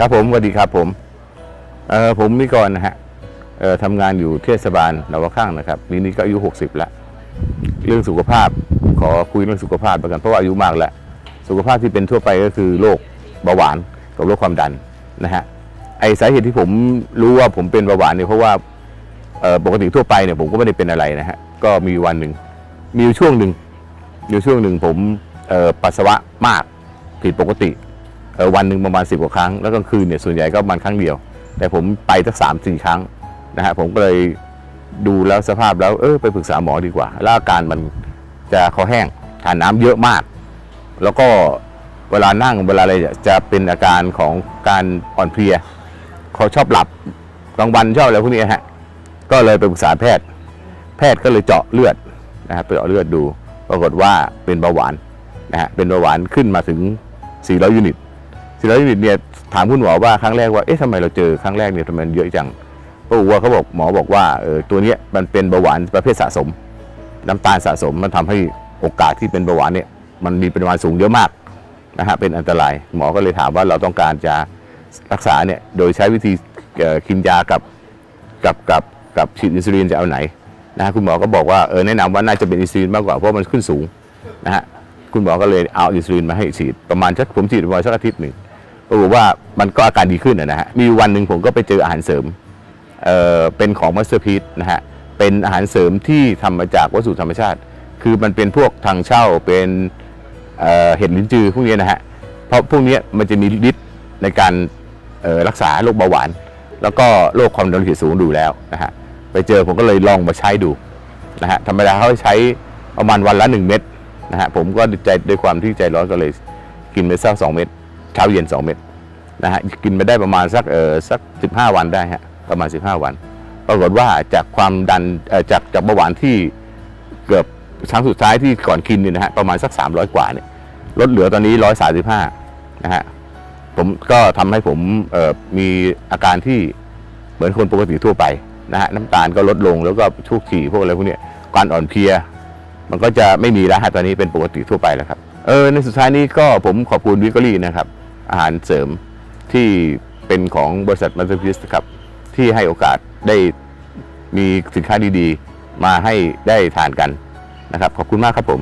ครับผมสวัสดีครับผมนิกรนะฮะทำงานอยู่เทศบาลนวข้างนะครับปีนี้ก็อายุ60แล้วเรื่องสุขภาพขอคุยเรื่องสุขภาพกันเพราะว่าอายุมากแล้วสุขภาพที่เป็นทั่วไปก็คือโรคเบาหวานกับโรคความดันนะฮะไอสาเหตุที่ผมรู้ว่าผมเป็นเบาหวานเนี่ยเพราะว่าปกติทั่วไปเนี่ยผมก็ไม่ได้เป็นอะไรนะฮะก็มีวันหนึ่งมีช่วงหนึ่งผมปัสสาวะมากผิดปกติวันหนึ่งประมาณ10 กว่าครั้งแล้วกลางคืนเนี่ยส่วนใหญ่ก็ประมาณครั้งเดียวแต่ผมไปสัก3-4 ครั้งนะฮะผมก็เลยดูแล้วสภาพแล้วไปปรึกษาหมอดีกว่าแล้วอาการมันจะคอแห้งทานน้ำเยอะมากแล้วก็เวลานั่งเวลาอะไรจะเป็นอาการของการอ่อนเพลียเขาชอบหลับกลางวันชอบอะไรพวกนี้ฮะก็เลยไปปรึกษาแพทย์ก็เลยเจาะเลือดนะครับไปเจาะเลือดดูปรากฏว่าเป็นเบาหวานนะฮะเป็นเบาหวานขึ้นมาถึง400 ยูนิตเนี่ยถามคุณหมอว่าครั้งแรกว่าทำไมเราเจอครั้งแรกเนี่ยทำไมเยอะจังหมอบอกว่าตัวนี้มันเป็นเบาหวานประเภทสะสมน้ำตาลสะสมมันทำให้โอกาสที่เป็นเบาหวานเนี่ยมันมีปริมาณสูงเยอะมากนะฮะเป็นอันตรายหมอก็เลยถามว่าเราต้องการจะรักษาเนี่ยโดยใช้วิธีกินยากับฉีดอินซูลินจะเอาไหนนะฮะคุณหมอก็บอกว่าแนะนำว่าน่าจะเป็นอินซูลินมากกว่าเพราะมันขึ้นสูงนะฮะคุณหมอก็เลยเอาอินซูลินมาให้ฉีดประมาณผมฉีดประมาณสักอาทิตย์หนึ่งปรากฏว่ามันก็อาการดีขึ้นนะฮะมีวันหนึ่งผมก็ไปเจออาหารเสริมเป็นของมาสเตอร์พีซนะฮะเป็นอาหารเสริมที่ทำมาจากวัสดุธรรมชาติคือมันเป็นพวกทางเช่าเป็นเห็ดลิ้นจือพวกนี้นะฮะเพราะพวกนี้มันจะมีฤทธิ์ในการรักษาโรคเบาหวานแล้วก็โรคความดันโลหิตสูงดูแล้วนะฮะไปเจอผมก็เลยลองมาใช้ดูนะฮะธรรมดาเขาใช้ประมาณวันละ1 เม็ดนะฮะผมก็ใจด้วยความที่ใจร้อนก็เลยกินไปสัก2 เม็ดเช้าเย็น2 เม็ดนะฮะกินไปได้ประมาณสัก15 วันได้ฮะประมาณ15 วันปรากฏว่าจากความดันจากเบาหวานที่เกือบครั้งสุดท้ายที่ก่อนกินเนี่ยนะฮะประมาณสัก300 กว่าเนี่ยลดเหลือตอนนี้135นะฮะผมก็ทำให้ผมมีอาการที่เหมือนคนปกติทั่วไปนะฮะน้ำตาลก็ลดลงแล้วก็ชุกฉี่พวกอะไรพวกนี้การอ่อนเพลียมันก็จะไม่มีแล้วฮะตอนนี้เป็นปกติทั่วไปแล้วครับในสุดท้ายนี้ก็ผมขอบคุณวิกอรี่นะครับอาหารเสริมที่เป็นของบริษัทมัลติพิสครับที่ให้โอกาสได้มีสินค้าดีๆมาให้ได้ทานกันนะครับขอบคุณมากครับผม